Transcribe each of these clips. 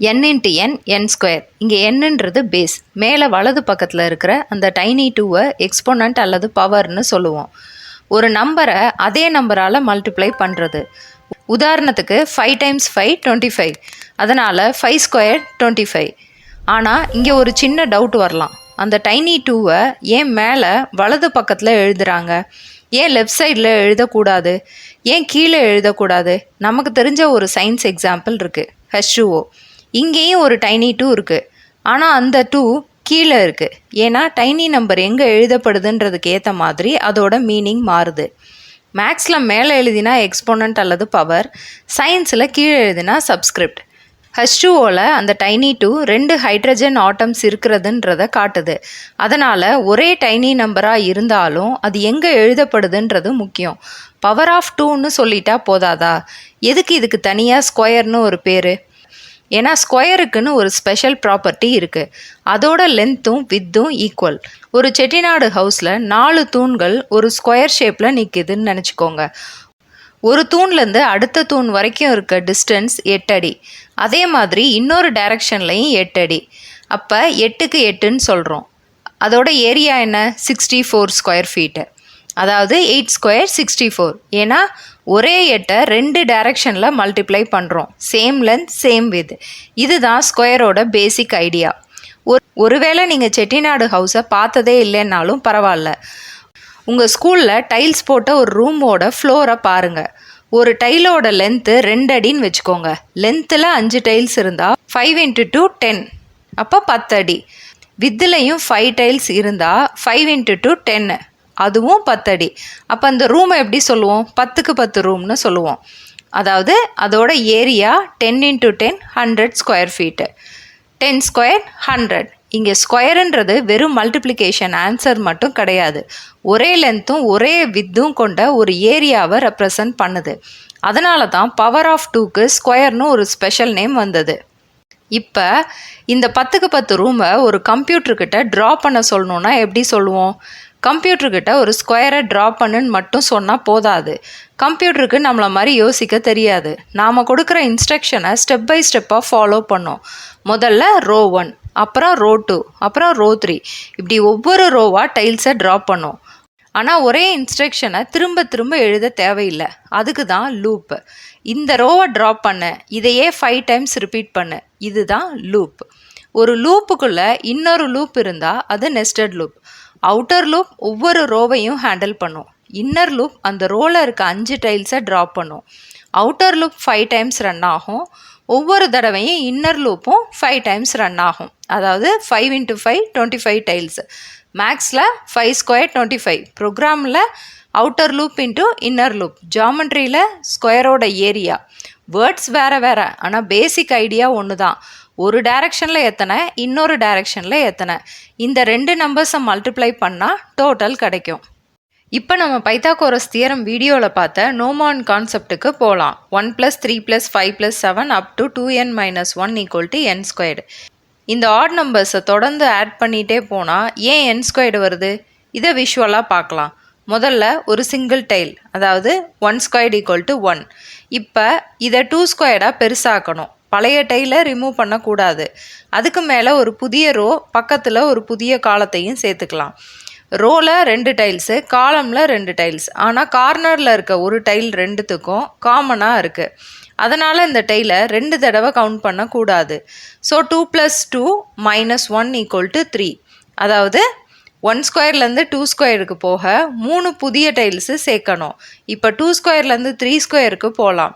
n into n square. இங்கே என்னன்றது base. மேலே வலது பக்கத்தில் இருக்கிற அந்த டைனி டூவை எக்ஸ்போனண்ட் அல்லது பவர்னு சொல்லுவோம். ஒரு நம்பரை அதே நம்பரால் மல்டிப்ளை பண்ணுறது. உதாரணத்துக்கு 5 × 5 25. அதனால் 5 ஸ்கொயர் 25. ஆனால் இங்கே ஒரு சின்ன டவுட் வரலாம். அந்த டைனி டூவை ஏன் மேலே வலது பக்கத்தில் எழுதுகிறாங்க? ஏன் லெஃப்ட் சைடில் எழுதக்கூடாது? ஏன் கீழே எழுதக்கூடாது? நமக்கு தெரிஞ்ச ஒரு சயின்ஸ் எக்ஸாம்பிள் இருக்குது, H2O. இங்கேயும் ஒரு டைனி டூ இருக்குது, ஆனால் அந்த டூ கீழே இருக்குது. ஏன்னா டைனி நம்பர் எங்கே எழுதப்படுதுன்றதுக்கு ஏற்ற மாதிரி அதோட மீனிங் மாறுது. மேக்ஸில் மேலே எழுதினா எக்ஸ்போனண்ட் அல்லது பவர், சயின்ஸில் கீழே எழுதினா சப்ஸ்கிரிப்ட். H2Oவில் அந்த டைனி டூ 2 ஹைட்ரஜன் ஆட்டம்ஸ் இருக்கிறதுன்றதை காட்டுது. அதனால் ஒரே டைனி நம்பராக இருந்தாலும் அது எங்கே எழுதப்படுதுன்றது முக்கியம். பவர் ஆஃப் 2ன்னு சொல்லிட்டா போதாதா? எதுக்கு இதுக்கு தனியாக ஸ்கொயர்னு ஒரு பேர்? ஏன்னா ஸ்கொயருக்குன்னு ஒரு ஸ்பெஷல் ப்ராப்பர்ட்டி இருக்குது. அதோட லென்த்தும் வித்தும் ஈக்குவல். ஒரு செட்டிநாடு ஹவுஸில் 4 தூண்கள் ஒரு ஸ்கொயர் ஷேப்பில் நிற்கிதுன்னு நினச்சிக்கோங்க. ஒரு தூண்லேருந்து அடுத்த தூண் வரைக்கும் இருக்க டிஸ்டன்ஸ் 8 அடி. அதே மாதிரி இன்னொரு டைரக்ஷன்லையும் 8 அடி. அப்போ 8க்கு 8ன்னு சொல்கிறோம். அதோட ஏரியா என்ன? 64 ஸ்கொயர் ஃபீட்டு. அதாவது 8 ஸ்கொயர் 64. ஏன்னா ஒரே 8 2 டைரக்ஷனில் மல்டிப்ளை பண்ணுறோம். Same length same with. இதுதான் ஸ்கொயரோட பேசிக் ஐடியா. ஒருவேளை நீங்கள் செட்டிநாடு ஹவுஸை பார்த்ததே இல்லைன்னாலும் பரவாயில்ல, உங்கள் ஸ்கூலில் டைல்ஸ் போட்ட ஒரு ரூமோட ஃப்ளோரை பாருங்கள். ஒரு டைலோட லென்த்து 2 அடின்னு வச்சுக்கோங்க. லென்த்தில் 5 டைல்ஸ் இருந்தால் 5 × 2 10. அப்போ 10 அடி. வித்துலையும் 5 டைல்ஸ் இருந்தால் 5 × 2 10. அதுவும் 10 அடி. அப்போ அந்த ரூமை எப்படி சொல்லுவோம்? 10க்கு 10 ரூம்னு சொல்லுவோம். அதாவது அதோட ஏரியா 10 × 10 100 ஸ்கொயர் ஃபீட்டு. 10 ஸ்கொயர் 100. இங்கே ஸ்கொயருன்றது வெறும் மல்டிப்ளிகேஷன் ஆன்சர் மட்டும் கிடையாது. ஒரே லென்த்தும் ஒரே வித்தும் கொண்ட ஒரு ஏரியாவை ரெப்ரசன்ட் பண்ணுது. அதனால தான் பவர் ஆஃப் 2க்கு ஸ்கொயர்னு ஒரு ஸ்பெஷல் நேம் வந்தது. இப்போ இந்த 10க்கு 10 ரூமை ஒரு கம்ப்யூட்டர்கிட்ட ட்ரா பண்ண சொல்லணுன்னா எப்படி சொல்லுவோம்? கம்ப்யூட்டர்கிட்ட ஒரு ஸ்கொயரை ட்ரா பண்ணுன்னு மட்டும் சொன்னால் போதாது. கம்ப்யூட்டருக்கு நம்மளை மாதிரி யோசிக்க தெரியாது. நாம் கொடுக்குற இன்ஸ்ட்ரக்ஷனை ஸ்டெப் பை ஸ்டெப்பாக ஃபாலோ பண்ணோம். முதல்ல ரோ 1, அப்புறம் ரோ 2, அப்புறம் ரோ 3. இப்படி ஒவ்வொரு ரோவாக டைல்ஸை ட்ரா பண்ணோம். ஆனால் ஒரே இன்ஸ்ட்ரக்ஷனை திரும்ப திரும்ப எழுத தேவையில்லை. அதுக்கு தான் லூப். இந்த ரோவை ட்ரா பண்ண, இதையே 5 டைம்ஸ் ரிப்பீட் பண்ணு. இதுதான் லூப். ஒரு லூப்புக்குள்ளே இன்னொரு லூப் இருந்தால் அது நெஸ்டட் லூப். அவுட்டர் லூப் ஒவ்வொரு ரோவையும் ஹேண்டில் பண்ணும். இன்னர் லூப் அந்த ரோவில் இருக்க 5 டைல்ஸை ட்ரா பண்ணும். அவுட்டர் லூப் 5 டைம்ஸ் ரன் ஆகும். ஒவ்வொரு தடவையும் இன்னர் லூப்பும் 5 டைம்ஸ் ரன் ஆகும். அதாவது 5 × 5 25 டைல்ஸ். மேக்ஸில் 5 ஸ்கொயர் 25. ப்ரோக்ராமில் outer loop into inner loop. ஜாமெண்ட்ரியில் ஸ்கொயரோட ஏரியா. வேர்ட்ஸ் வேறு வேறு, ஆனால் பேசிக் ஐடியா ஒன்று தான். ஒரு டைரக்ஷனில் எத்தனை, இன்னொரு டைரக்ஷனில் எத்தனை, இந்த 2 நம்பர்ஸை மல்டிப்ளை பண்ணால் டோட்டல் கிடைக்கும். இப்போ நம்ம பைத்தாகோரஸ் தியரம் வீடியோவில் பார்த்த நோமான் கான்செப்டுக்கு போகலாம். 1 + 3 + 5 + 7 up to 2n - 1 = n squared. இந்த ஆட் நம்பர்ஸை தொடர்ந்து ஆட் பண்ணிகிட்டே போனால் ஏன் n ஸ்கொயர்டு வருது? இதை விஷுவலாக பார்க்கலாம். முதல்ல ஒரு சிங்கிள் டைல், அதாவது 1 ஸ்கொயர்டு = 1. இப்போ இதை 2 ஸ்கொயர்டாக பெருசாக்கணும். பழைய டைலை ரிமூவ் பண்ணக்கூடாது. அதுக்கு மேலே ஒரு புதிய ரோ, பக்கத்தில் ஒரு புதிய காலத்தையும் சேர்த்துக்கலாம். ரோவில் 2 டைல்ஸு, காலமில் 2 டைல்ஸ். ஆனால் கார்னரில் இருக்க ஒரு டைல் 2த்துக்கும் காமனாக இருக்குது. அதனால் இந்த டைலை 2 தடவை கவுண்ட் பண்ணக்கூடாது. ஸோ 2 + 2 - 1 = 3. அதாவது 1 ஸ்கொயர்லேருந்து 2 ஸ்கொயருக்கு போக 3 புதிய டைல்ஸு சேர்க்கணும். இப்போ 2 ஸ்கொயர்லேருந்து 3 ஸ்கொயருக்கு போகலாம்.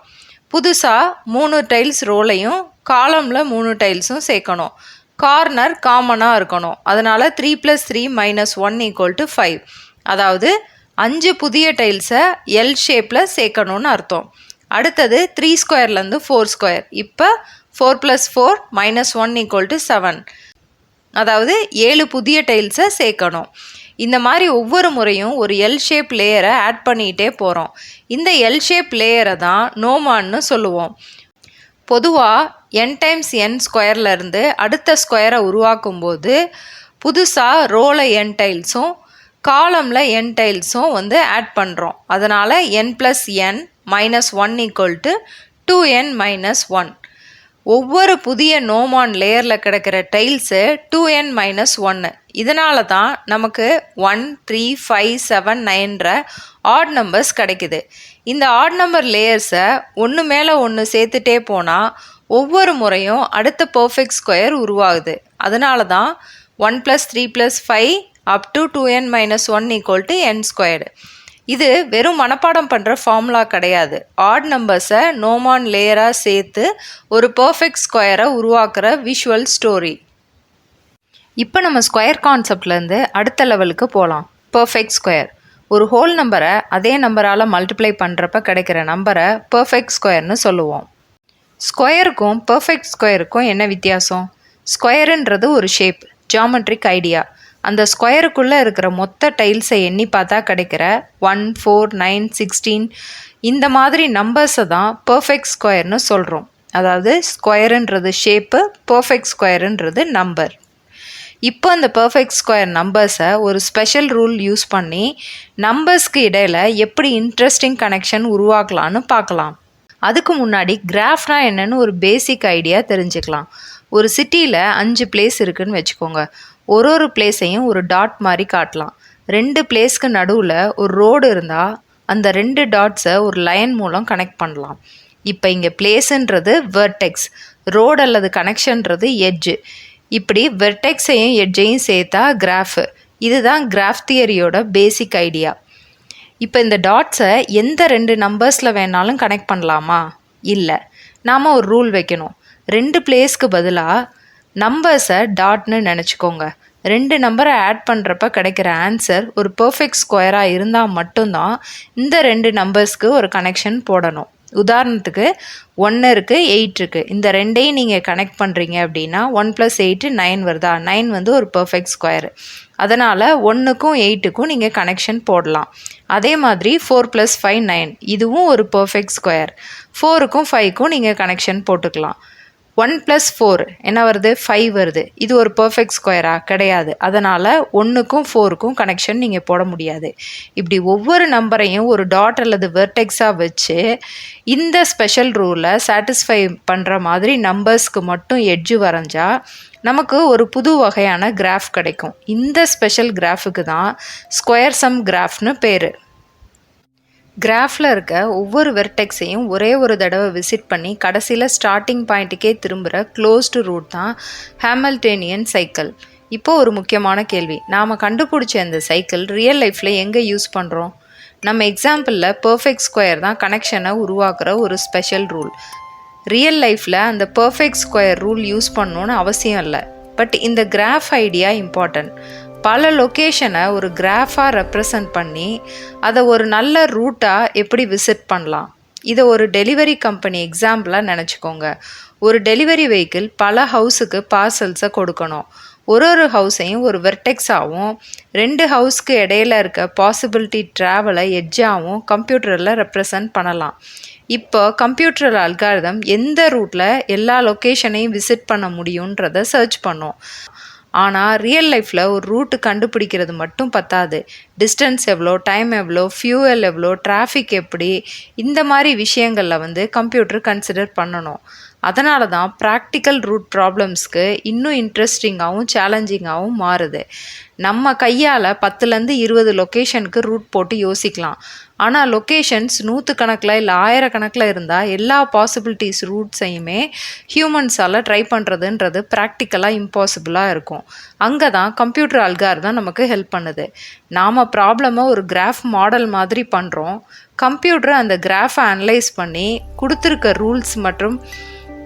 புதுசாக 3 டைல்ஸ் ரோலையும் காலமில் 3 டைல்ஸும் சேர்க்கணும். கார்னர் காமனாக இருக்கணும். அதனால் 3 + 3 - 1 = 5. அதாவது 5 புதிய டைல்ஸை எல் ஷேப்பில் சேர்க்கணும்னு அர்த்தம். அடுத்தது 3 ஸ்கொயர்லேருந்து 4 ஸ்கொயர். இப்போ 4 + 4 - 1 = 7. அதாவது 7 புதிய டைல்ஸை சேர்க்கணும். இந்த மாதிரி ஒவ்வொரு முறையும் ஒரு எல் ஷேப் லேயரை ஆட் பண்ணிகிட்டே போகிறோம். இந்த எல் ஷேப் லேயரை தான் நோமான்னு சொல்லுவோம். பொதுவாக n டைம்ஸ் n ஸ்கொயர்லேருந்து அடுத்த ஸ்கொயரை உருவாக்கும்போது புதுசாக ரோவில் n டைல்ஸும் காலமில் n டைல்ஸும் ஆட் பண்ணுறோம். அதனால் n + n - 1 = 2n - 1. ஒவ்வொரு புதிய நோமான் லேயரில் கிடைக்கிற டைல்ஸு 2n-1. இதனால தான் நமக்கு 1, 3, 5, 7, 9 ஆட் நம்பர்ஸ் கிடைக்குது. இந்த ஆட் நம்பர் லேயர்ஸை ஒன்று மேலே ஒன்று சேர்த்துட்டே போனால் ஒவ்வொரு முறையும் அடுத்த பர்ஃபெக்ட் ஸ்கொயர் உருவாகுது. அதனால தான் 1 + 3 + 5 up to 2n-1 = n². இது வெறும் மனப்பாடம் பண்ணுற ஃபார்முலா கிடையாது. ஆட் நம்பர்ஸை நோமான் லேயராக சேர்த்து ஒரு பர்ஃபெக்ட் ஸ்கொயரை உருவாக்குற விஷுவல் ஸ்டோரி. இப்போ நம்ம ஸ்கொயர் கான்செப்ட்லேருந்து அடுத்த லெவலுக்கு போகலாம். Perfect square. ஒரு ஹோல் நம்பரை அதே நம்பரால் மல்டிப்ளை பண்ணுறப்ப கிடைக்கிற நம்பரை பர்ஃபெக்ட் ஸ்கொயர்னு சொல்லுவோம். ஸ்கொயருக்கும் பர்ஃபெக்ட் ஸ்கொயருக்கும் என்ன வித்தியாசம்? ஸ்கொயருன்றது ஒரு ஷேப், ஜியாமெட்ரிக் ஐடியா. அந்த ஸ்கொயருக்குள்ளே இருக்கிற மொத்த டைல்ஸை எண்ணி பார்த்தா கிடைக்கிற 1, 4, 9, 16 இந்த மாதிரி நம்பர்ஸை தான் பர்ஃபெக்ட் ஸ்கொயர்னு சொல்கிறோம். அதாவது ஸ்கொயருன்றது ஷேப்பு, பர்ஃபெக்ட் ஸ்கொயருன்றது நம்பர். இப்போ அந்த பர்ஃபெக்ட் ஸ்கொயர் நம்பர்ஸை ஒரு ஸ்பெஷல் ரூல் யூஸ் பண்ணி நம்பர்ஸ்க்கு இடையில் எப்படி இன்ட்ரெஸ்டிங் கனெக்ஷன் உருவாக்கலான்னு பார்க்கலாம். அதுக்கு முன்னாடி கிராஃப்னா என்னன்னு ஒரு பேசிக் ஐடியா தெரிஞ்சுக்கலாம். ஒரு சிட்டியில் 5 பிளேஸ் இருக்குதுன்னு வச்சுக்கோங்க. ஒரு பிளேஸையும் ஒரு டாட் மாதிரி காட்டலாம். 2 பிளேஸ்க்கு நடுவில் ஒரு ரோடு இருந்தால் அந்த 2 டாட்ஸை ஒரு லைன் மூலம் கனெக்ட் பண்ணலாம். இப்போ இங்கே பிளேஸுன்றது வெர்டெக்ஸ், ரோடு அல்லது கனெக்ஷன்றது எட்ஜு. இப்படி வெர்டெக்ஸையும் எட்ஜையும் சேர்த்தா கிராஃபு. இதுதான் கிராஃப் தியரியோட பேசிக் ஐடியா. இப்போ இந்த டாட்ஸை எந்த 2 நம்பர்ஸில் வேணாலும் கனெக்ட் பண்ணலாமா? இல்லை. நாம் ஒரு ரூல் வைக்கணும். 2 பிளேஸ்க்கு பதிலாக நம்பர்ஸை டாட்னு நினச்சிக்கோங்க. 2 நம்பரை ஆட் பண்ணுறப்ப கிடைக்கிற ஆன்சர் ஒரு பர்ஃபெக்ட் ஸ்கொயராக இருந்தால் மட்டும்தான் இந்த 2 நம்பர்ஸ்க்கு ஒரு கனெக்ஷன் போடணும். உதாரணத்துக்கு 1 இருக்குது, 8 இருக்குது. இந்த 2ஐயும் நீங்கள் கனெக்ட் பண்ணுறீங்க அப்படின்னா 1 + 8 9 வருதா? 9 வந்து ஒரு பர்ஃபெக்ட் ஸ்கொயர். அதனால் 1க்கும் 8க்கும் நீங்கள் கனெக்ஷன் போடலாம். அதே மாதிரி 4 + 5 9, இதுவும் ஒரு பர்ஃபெக்ட் ஸ்கொயர். 4க்கும் 5க்கும் நீங்கள் கனெக்ஷன் போட்டுக்கலாம். 1 + 4 என்ன வருது? 5 வருது. இது ஒரு பர்ஃபெக்ட் ஸ்கொயரா? கிடையாது. அதனால் 1க்கும் 4க்கும் கனெக்ஷன் நீங்கள் போட முடியாது. இப்படி ஒவ்வொரு நம்பரையும் ஒரு டாட் அல்லது வெர்டெக்ஸாக வச்சு இந்த ஸ்பெஷல் ரூலை சாட்டிஸ்ஃபை பண்ணுற மாதிரி நம்பர்ஸ்க்கு மட்டும் எட்ஜு வரைஞ்சா நமக்கு ஒரு புது வகையான கிராஃப் கிடைக்கும். இந்த ஸ்பெஷல் கிராஃபுக்கு தான் ஸ்கொயர் சம் கிராஃப்னு பேர். கிராஃபில் இருக்க ஒவ்வொரு வெர்டெக்ஸையும் ஒரே ஒரு தடவை விசிட் பண்ணி கடைசியில் ஸ்டார்டிங் பாயிண்ட்டுக்கே திரும்புகிற க்ளோஸ்டு ரூட் தான் ஹாமில்டோனியன் சைக்கிள். இப்போது ஒரு முக்கியமான கேள்வி. நாம் கண்டுபிடிச்ச இந்த சைக்கிள் ரியல் லைஃப்பில் எங்கே யூஸ் பண்ணுறோம்? நம்ம எக்ஸாம்பிளில் பர்ஃபெக்ட் ஸ்கொயர் தான் கனெக்ஷனை உருவாக்குற ஒரு ஸ்பெஷல் ரூல். ரியல் லைஃப்பில் அந்த பர்ஃபெக்ட் ஸ்கொயர் ரூல் யூஸ் பண்ணணுன்னு அவசியம் இல்லை. பட் இந்த கிராஃப் ஐடியா இம்பார்ட்டன்ட். பல லொக்கேஷனை ஒரு கிராஃபாக ரெப்ரசன்ட் பண்ணி அதை ஒரு நல்ல ரூட்டாக எப்படி விசிட் பண்ணலாம்? இதை ஒரு டெலிவரி கம்பெனி எக்ஸாம்பிளாக நினச்சிக்கோங்க. ஒரு டெலிவரி வெஹிக்கிள் பல ஹவுஸுக்கு பார்சல்ஸை கொடுக்கணும். ஒரு ஹவுஸையும் ஒரு வெர்டெக்ஸாகவும் 2 ஹவுஸ்க்கு இடையில இருக்க பாசிபிலிட்டி ட்ராவலை எட்ஜாகவும் கம்ப்யூட்டரில் ரெப்ரசன்ட் பண்ணலாம். இப்போ கம்ப்யூட்டர் அல்காரிதம் எந்த ரூட்டில் எல்லா லொக்கேஷனையும் விசிட் பண்ண முடியுன்றதை சர்ச் பண்ணோம். ஆனால் ரியல் லைஃப்பில் ஒரு ரூட்டு கண்டுபிடிக்கிறது மட்டும் பத்தாது. டிஸ்டன்ஸ் எவ்வளோ, டைம் எவ்வளோ, ஃபியூவல் எவ்வளோ, டிராஃபிக் எப்படி, இந்த மாதிரி விஷயங்களில் கம்ப்யூட்டர் கன்சிடர் பண்ணணும். அதனால தான் ப்ராக்டிக்கல் ரூட் ப்ராப்ளம்ஸ்க்கு இன்னும் இன்ட்ரெஸ்டிங்காகவும் சேலஞ்சிங்காகவும் மாறுது. நம்ம கையால் 10லேருந்து 20 லொக்கேஷனுக்கு ரூட் போட்டு யோசிக்கலாம். ஆனால் லொக்கேஷன்ஸ் 100 கணக்கில் இல்லை 1000 கணக்கில் இருந்தால் எல்லா பாசிபிலிட்டிஸ் ரூட்ஸையுமே ஹியூமன்ஸால் ட்ரை பண்ணுறதுன்றது ப்ராக்டிக்கலாக இம்பாசிபிளாக இருக்கும். அங்கே தான் கம்ப்யூட்டர் அல்காரிதம் நமக்கு ஹெல்ப் பண்ணுது. நாம் ப்ராப்ளமை ஒரு கிராஃப் மாடல் மாதிரி பண்ணுறோம். கம்ப்யூட்டர் அந்த கிராஃபை அனலைஸ் பண்ணி கொடுத்துருக்க ரூல்ஸ் மற்றும்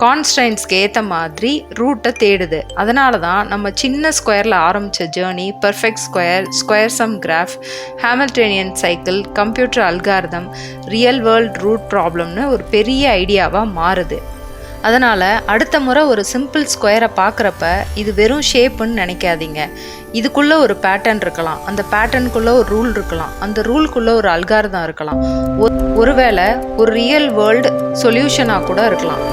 கான்ஸ்டன்ட்ஸ்க்கு ஏற்ற மாதிரி ரூட்டை தேடுது. அதனால தான் நம்ம சின்ன ஸ்கொயரில் ஆரம்பித்த journey perfect square, square sum graph, Hamiltonian cycle, computer algorithm, real world route ப்ராப்ளம்னு ஒரு பெரிய ஐடியாவாக மாறுது. அதனால் அடுத்த முறை ஒரு சிம்பிள் ஸ்கொயரை பார்க்குறப்ப இது வெறும் ஷேப்புன்னு நினைக்காதீங்க. இதுக்குள்ளே ஒரு பேட்டர்ன் இருக்கலாம், அந்த பேட்டர்னுக்குள்ளே ஒரு ரூல் இருக்கலாம், அந்த ரூலுக்குள்ளே ஒரு அல்காரிதம் இருக்கலாம், ஒருவேளை ஒரு ரியல் வேர்ல்டு சொல்யூஷனாக கூட இருக்கலாம்.